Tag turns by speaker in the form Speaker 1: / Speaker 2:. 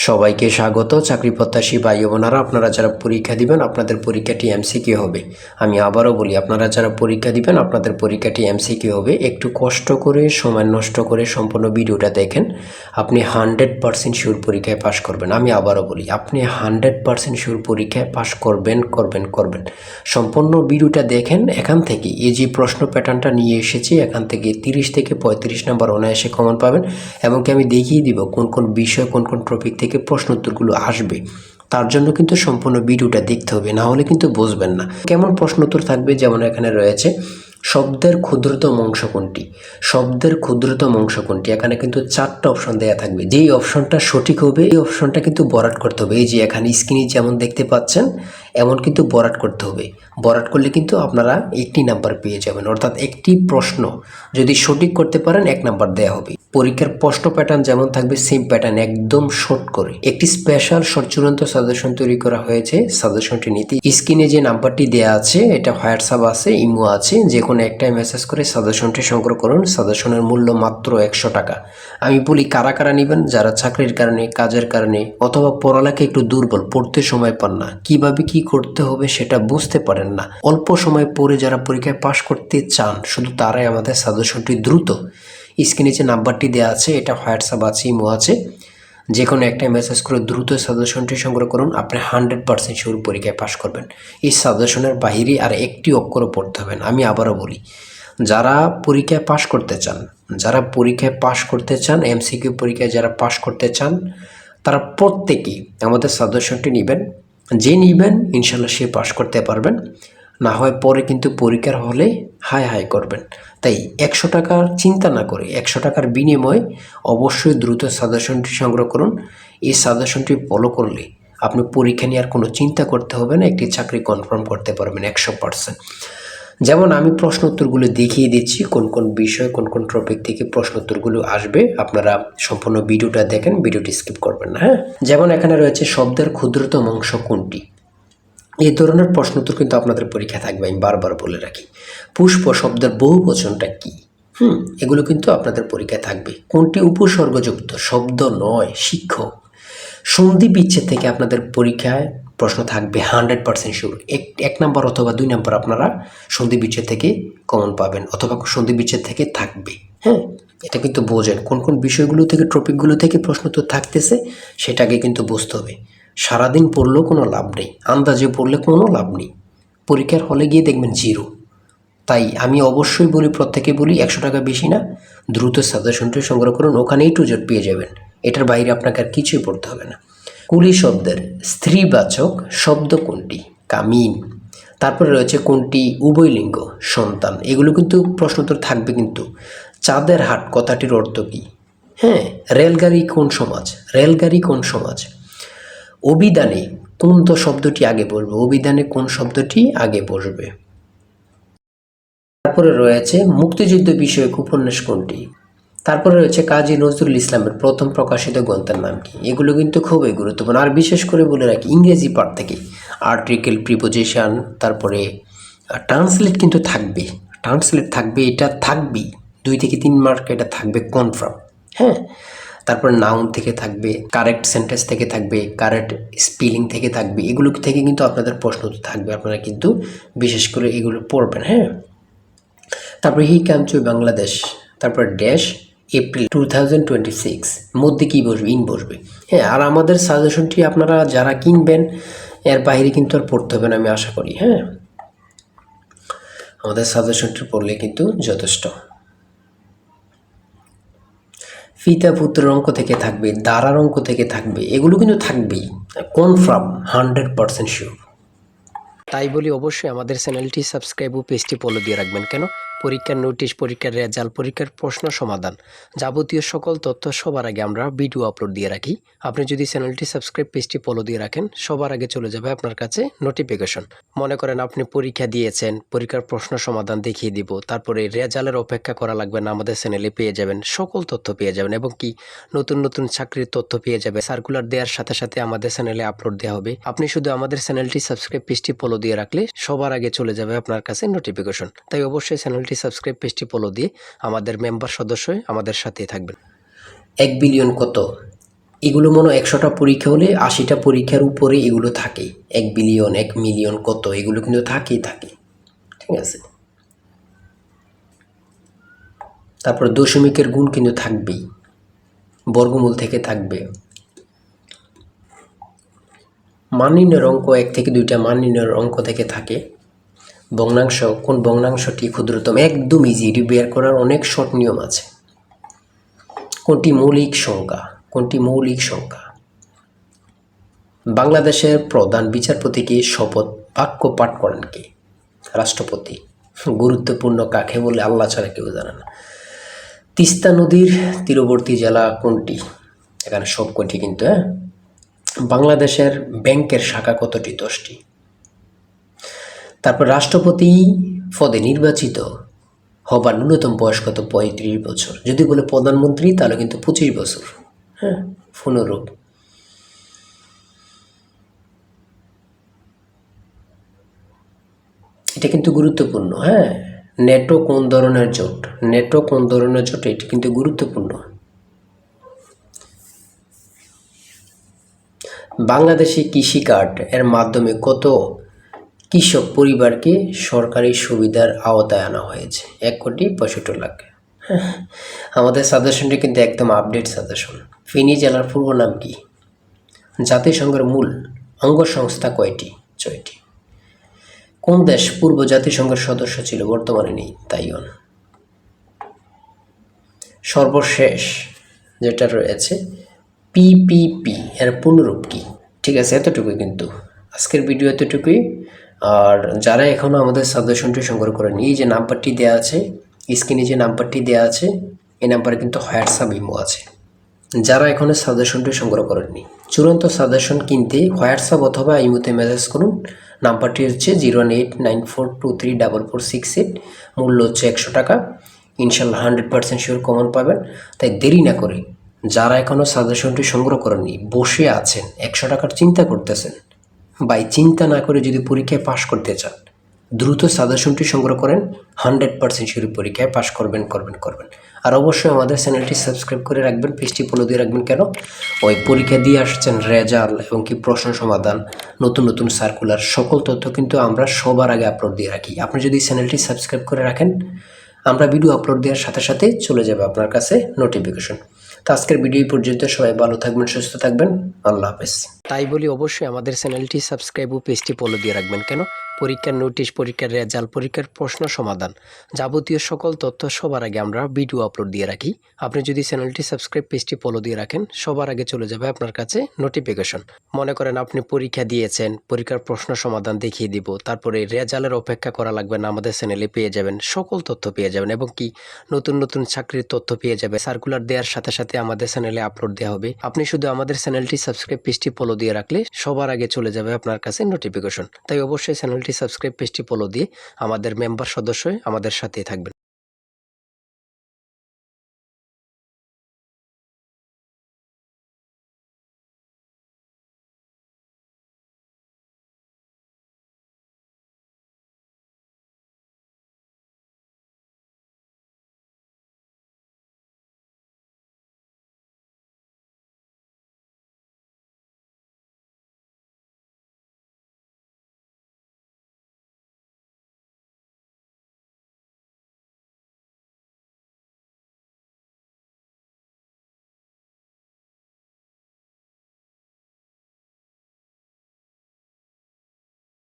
Speaker 1: সবাইকে স্বাগত। চাকরি প্রত্যাশী ভাই বোনেরা, আপনারা যারা পরীক্ষা দিবেন আপনাদের পরীক্ষাটি এমসিকিউ হবে। আমি আবারও বলি, আপনারা যারা পরীক্ষা দিবেন আপনাদের পরীক্ষাটি এমসিকিউ হবে। একটু কষ্ট করে সময় নষ্ট করে সম্পূর্ণ ভিডিওটা দেখেন, আপনি 100% শিওর পরীক্ষায় পাশ করবেন। আমি আবারও বলি, আপনি 100% শিওর পরীক্ষায় পাশ করবেন করবেন করবেন। সম্পূর্ণ ভিডিওটা দেখেন। এখান থেকে এই যে প্রশ্ন প্যাটার্নটা নিয়ে এসেছি, এখান থেকে 30 থেকে 35 নাম্বার অনায়াসে কমন পাবেন। এমনকি আমি দেখিয়ে দিব কোন কোন বিষয় কোন কোন টপিক থেকে প্রশ্ন উত্তরগুলো আসবে। তার জন্য কিন্তু সম্পূর্ণ ভিডিওটা দেখতে হবে, না হলে কিন্তু বুঝবেন না কেমন প্রশ্ন উত্তর থাকবে। যেমন এখানে রয়েছে শব্দের ক্ষুদ্রতম অংশ কোনটি, শব্দের ক্ষুদ্রতম অংশ কোনটি। এখানে কিন্তু 4টা অপশন দেওয়া থাকবে। যেই অপশনটা সঠিক হবে এই অপশনটা কিন্তু বরাট করতে হবে। এই যে এখানে স্ক্রিনে যেমন দেখতে পাচ্ছেন এমন কিন্তু বরাট করতে হবে। বরাট করলে কিন্তু আপনারা 1 নাম্বার পেয়ে যাবেন, অর্থাৎ একটি প্রশ্ন যদি সঠিক করতে পারেন 1 নাম্বার দেওয়া হবে। পরীক্ষার প্রশ্ন প্যাটার্ন যেমন থাকবে সেম প্যাটার্ন, একদম শর্ট করে একটি স্পেশাল শর্ট চূড়ান্ত সাজেশন তৈরি করা হয়েছে। সাজেশনটি নিতে স্ক্রিনে যে নাম্বারটি দেওয়া আছে, এটা হোয়াটসঅ্যাপ আছে, ইমো আছে, যে কোনো একটাই মেসেজ করে সাজেশনটি সংগ্রহ করুন। সাজেশনের মূল্য মাত্র 100 টাকা। আমি বলি কারা কারা নেবেন, যারা চাকরির কারণে, কাজের কারণে অথবা পড়ালেখা একটু দুর্বল, পড়তে সময় পান না, কিভাবে কি করতে হবে সেটা বুঝতে পারেন না, অল্প সময় পড়ে যারা পরীক্ষায় পাশ করতে চান, শুধু তারাই আমাদের সাজেশনটি দ্রুত স্ক্রিনে যে নাম্বারটি দেওয়া আছে, এটা হোয়াটসঅ্যাপ আছে, ইমো আছে, যে কোনো একটা মেসেজ করে দ্রুত সাজেশনটি সংগ্রহ করুন। আপনি 100% শিওর পরীক্ষায় পাশ করবেন। এই সাজেশনের বাহিরে আর একটি অক্ষরও পড়তে হবে না। আমি আবারও বলি, যারা পরীক্ষায় পাশ করতে চান, যারা পরীক্ষায় পাশ করতে চান, এমসিকিউ পরীক্ষায় যারা পাশ করতে চান, তারা প্রত্যেকেই আমাদের সাজেশনটি নেবেন। যে নেবেন ইনশাল্লাহ সে পাশ করতে পারবেন, না হয় পরে কিন্তু পরীক্ষার হলে হাই হাই করবেন। তাই 100 টাকার চিন্তা না করে 100 টাকার বিনিময়ে অবশ্যই দ্রুত সাজেশনটি সংগ্রহ করুন। এই সাজেশনটি ফলো করলে আপনি পরীক্ষা নিয়ে আর কোনো চিন্তা করতে হবে না, একটি চাকরি কনফার্ম করতে পারবেন 100%। যেমন আমি প্রশ্ন উত্তরগুলো দেখিয়ে দিচ্ছি, কোন কোন বিষয় কোন কোন টপিক থেকে প্রশ্ন উত্তরগুলো আসবে। আপনারা সম্পূর্ণ ভিডিওটা দেখেন, ভিডিওটি স্কিপ করবেন না। হ্যাঁ, যেমন এখানে রয়েছে শব্দের ক্ষুদ্রতম অংশ কোনটি। এই ধরনের প্রশ্ন উত্তর কিন্তু আপনাদের পরীক্ষা থাকবে। আমি বারবার বলে রাখি, পুষ্প শব্দের বহুবচনটা কি, এগুলো কিন্তু আপনাদের পরীক্ষায় থাকবে। কোনটি উপসর্গযুক্ত শব্দ নয়, শিক্ষক। সন্ধি বিচ্ছেদ থেকে আপনাদের পরীক্ষায় প্রশ্ন থাকবে 100% শিওর। এক নাম্বার অথবা 2 নাম্বার আপনারা সন্ধি বিচ্ছেদ থেকে কমন পাবেন, অথবা সন্ধি বিচ্ছেদ থেকে থাকবে। হ্যাঁ, এটা কিন্তু বোঝেন কোন কোন বিষয়গুলো থেকে, টপিকগুলো থেকে প্রশ্ন তো থাকতেছে, সেটাকে কিন্তু বুঝতে হবে। সারাদিন পড়লেও কোনো লাভ নেই, আন্দাজে পড়লে কোনো লাভ নেই, পরীক্ষার হলে গিয়ে দেখবেন জিরো। তাই আমি অবশ্যই বলি, প্রত্যেকে বলি, 100 টাকা বেশি না, দ্রুত সাজেশনটি সংগ্রহ করুন, ওখানেই টু জেড পেয়ে যাবেন। এটার বাইরে আপনাকে আর কিছুই পড়তে হবে না। কুলি শব্দের স্ত্রীবাচক শব্দ কোনটি, কামিন। তারপরে রয়েছে কোনটি উভয়লিঙ্গ, সন্তান। এগুলো কিন্তু প্রশ্ন উত্তর থাকবে। কিন্তু চাঁদের হাট কথাটির অর্থ কী? হ্যাঁ, রেলগাড়ি কোন সমাজ, রেলগাড়ি কোন সমাজ। অভিধানে কোন তো শব্দটি আগে বসবে, অভিধানে কোন শব্দটি আগে বসবে। তারপরে রয়েছে মুক্তিযুদ্ধ বিষয়ক উপন্যাস কোনটি। তারপরে রয়েছে কাজী নজরুল ইসলামের প্রথম প্রকাশিত গ্রন্থের নাম কি। এগুলো কিন্তু খুবই গুরুত্বপূর্ণ। আর বিশেষ করে বলে রাখি, ইংরেজি পার্ট থেকে আর্টিকেল, প্রিপোজিশন, তারপরে ট্রান্সলেট কিন্তু থাকবে, ট্রান্সলেট থাকবে, এটা থাকবেই। 2 থেকে 3 মার্ক এটা থাকবে কনফার্ম। হ্যাঁ, তারপর নাউন থেকে থাকবে, কারেক্ট সেন্টেন্স থেকে থাকবে, কারেক্ট স্পেলিং থেকে থাকবে। এগুলো থেকে কিন্তু আপনাদের প্রশ্ন থাকবে, আপনারা কিন্তু বিশেষ করে এগুলো পড়বেন। হ্যাঁ, তারপরে হি কাম টু বাংলাদেশ, তারপর ড্যাশ এপ্রিল 2026 মধ্যে কী বসবে, ইন বসবে। হ্যাঁ, আর আমাদের সাজেশনটি আপনারা যারা কিনবেন এর বাইরে কিন্তু আর পড়তে হবে না, আমি আশা করি। হ্যাঁ, আমাদের সাজেশনটি পড়লে কিন্তু যথেষ্ট। পিতা পুত্রের অঙ্ক থেকে থাকবে, দ্বারার অঙ্ক থেকে থাকবে, এগুলো কিন্তু থাকবেই কনফার্ম, 100% শিওর। তাই বলি অবশ্যই আমাদের চ্যানেলটি সাবস্ক্রাইব ও পেজটি ফলো দিয়ে রাখবেন। কেন? পরীক্ষার নোটিশ, পরীক্ষার রেজাল্ট, পরীক্ষার প্রশ্ন সমাধান, যাবতীয় সকল তথ্য সবার আগে আমরা ভিডিও আপলোড দিয়ে রাখি। আপনি যদি চ্যানেলটি সাবস্ক্রাইব, পেজটি ফলো দিয়ে রাখেন, সবার আগে চলে যাবে আপনার কাছে নোটিফিকেশন। মনে করেন আপনি পরীক্ষা দিয়েছেন, পরীক্ষার প্রশ্ন সমাধান দেখিয়ে দিব, তারপরে রেজাল্টের অপেক্ষা করা লাগবে না, আমাদের চ্যানেলে পেয়ে যাবেন, সকল তথ্য পেয়ে যাবেন, এবং কি নতুন নতুন চাকরির তথ্য পেয়ে যাবে। সার্কুলার দেওয়ার সাথে সাথে আমাদের চ্যানেলে আপলোড দেওয়া হবে। আপনি শুধু আমাদের চ্যানেলটি সাবস্ক্রাইব, পেজটি ফলো দিয়ে রাখলে সবার আগে চলে যাবে আপনার কাছে নোটিফিকেশন। তাই অবশ্যই চ্যানেলটি সাবস্ক্রাইব, পেজটি ফলো দিয়ে আমাদের মেম্বার সদস্য হয়ে আমাদের সাথেই থাকবেন। 1 বিলিয়ন কত? এগুলো মনে হয় 100টা পরীক্ষা হলে 80টা পরীক্ষার উপরে এগুলো থাকে। 1 বিলিয়ন 1 মিলিয়ন কত এগুলো কিন্তু থাকেই থাকে, ঠিক আছে। তারপর দশমিকের গুণ কিন্তু থাকবেই, বর্গমূল থেকে থাকবে। মান নির্ণয়ের অঙ্ক 1 থেকে 2টা মান নির্ণয়ের অঙ্ক থেকে থাকে। ভগ্নাংশ, কোন ভগ্নাংশটি ক্ষুদ্রতম, একদম ইজি, এটি বের করার অনেক শর্ট নিয়ম আছে। কোনটি মৌলিক সংখ্যা, কোনটি মৌলিক সংখ্যা। বাংলাদেশের প্রধান বিচারপতিকে শপথ বাক্য পাঠ করেন কে? রাষ্ট্রপতি। গুরুত্বপূর্ণ কাকে বলে আল্লাহ ছাড়া কেউ জানে না। তিস্তা নদীর তীরবর্তী জেলা কোনটি? এখানে সব কটি কিন্তু। বাংলাদেশের ব্যাংকের শাখা কতটি? 10টি। তারপর রাষ্ট্রপতি পদে নির্বাচিত হবার ন্যূনতম বয়স কত? 35 বছর। যদি বলে প্রধানমন্ত্রী তাহলে কিন্তু 25 বছর। হ্যাঁ, পুনরূপ। এটা কিন্তু গুরুত্বপূর্ণ। হ্যাঁ, নেটো কোন ধরনের জোট? নেটো কোন ধরনের জোট? এটি কিন্তু গুরুত্বপূর্ণ। বাংলাদেশি কৃষি কার্ড এর মাধ্যমে কত কৃষক পরিবারকে সরকারি সুবিধার আওতায় আনা হয়েছে? 1,65,00,000। আমাদের সাজেশনটি কিন্তু একদম আপডেট সাজেশন। ফেনী জেলার পূর্ব নাম কি? জাতিসংঘের মূল অঙ্গ সংস্থা কয়টি? 6টি। কোন দেশ পূর্ব জাতিসংঘের সদস্য ছিল, বর্তমানে নেই? তাইওয়ান। সর্বশেষ যেটা রয়েছে পিপিপি এর পুনরূপ কি? ঠিক আছে, এতটুকুই কিন্তু আজকের ভিডিও, এতটুকুই। আর যারা এখনও আমাদের সাজেশনটি সংগ্রহ করেনি, এই যে নাম্বারটি দেওয়া আছে স্ক্রিনে, যে নাম্বারটি দেওয়া আছে এই নাম্বারে কিন্তু হোয়াটসঅ্যাপ ইমো আছে। যারা এখনও সাজেশনটি সংগ্রহ করেননি, চূড়ান্ত সাজেশন কিনতে হোয়াটসঅ্যাপ অথবা ইমোতে মেসেজ করুন। নাম্বারটি হচ্ছে 01894234468। মূল্য হচ্ছে 100 টাকা। ইনশাল্লাহ 100% শিওর কমন পাবেন। তাই দেরি না করে যারা এখনও সাজেশনটি সংগ্রহ করেননি, বসে আছেন 100 টাকার চিন্তা করতেছেন, বাই চিন্তা না করে যদি পরীক্ষায় পাশ করতে চান, দ্রুত সাজেশনটি সংগ্রহ করেন। 100% শিওর পরীক্ষায় পাশ করবেন। আর অবশ্যই আমাদের চ্যানেলটি সাবস্ক্রাইব করে রাখবেন, পেজটি ফলো দিয়ে রাখবেন। কেন? ওই পরীক্ষা দিয়ে আসছেন রেজাল্ট এবং কি প্রশ্ন সমাধান, নতুন সার্কুলার, সকল তথ্য কিন্তু আমরা সবার আগে আপলোড দিয়ে রাখি। আপনি যদি চ্যানেলটি সাবস্ক্রাইব করে রাখেন, আমরা ভিডিও আপলোড দেওয়ার সাথে সাথে চলে যাবে আপনার কাছে নোটিফিকেশন। তো আজকের ভিডিও পর্যন্ত, সবাই ভালো থাকবেন, সুস্থ থাকবেন, আল্লাহ হাফেজ। তাই বলি অবশ্যই আমাদের চ্যানেলটি সাবস্ক্রাইব ও পেজটি ফলো দিয়ে রাখবেন। কেন? পরীক্ষার নোটিশ, পরীক্ষার রেজাল্ট, পরীক্ষার প্রশ্ন সমাধান, যাবতীয় সকল তথ্য সবার আগে আমরা ভিডিও আপলোড দিয়ে রাখি। আপনি যদি চ্যানেলটি সাবস্ক্রাইব, পেজটি ফলো দিয়ে রাখেন, সবার আগে চলে যাবে আপনার কাছে নোটিফিকেশন। মনে করেন আপনি পরীক্ষা দিয়েছেন, পরীক্ষার প্রশ্ন সমাধান দেখিয়ে দিব, তারপরে রেজাল্টের অপেক্ষা করা লাগবে না, আমাদের চ্যানেলে পেয়ে যাবেন, সকল তথ্য পেয়ে যাবেন এবং কি নতুন চাকরির তথ্য পেয়ে যাবে। সার্কুলার দেওয়ার সাথে সাথে আমাদের চ্যানেলে আপলোড দেওয়া হবে। আপনি শুধু আমাদের চ্যানেলটি সাবস্ক্রাইব, পেজটি ফলো দিয়ে রাখলে সবার আগে চলে যাবে আপনার কাছে নোটিফিকেশন। তাই অবশ্যই চ্যানেলটি সাবস্ক্রাইব, পেজটি ফলো দিয়ে আমাদের মেম্বার সদস্য হয়ে আমাদের সাথেই থাকবেন।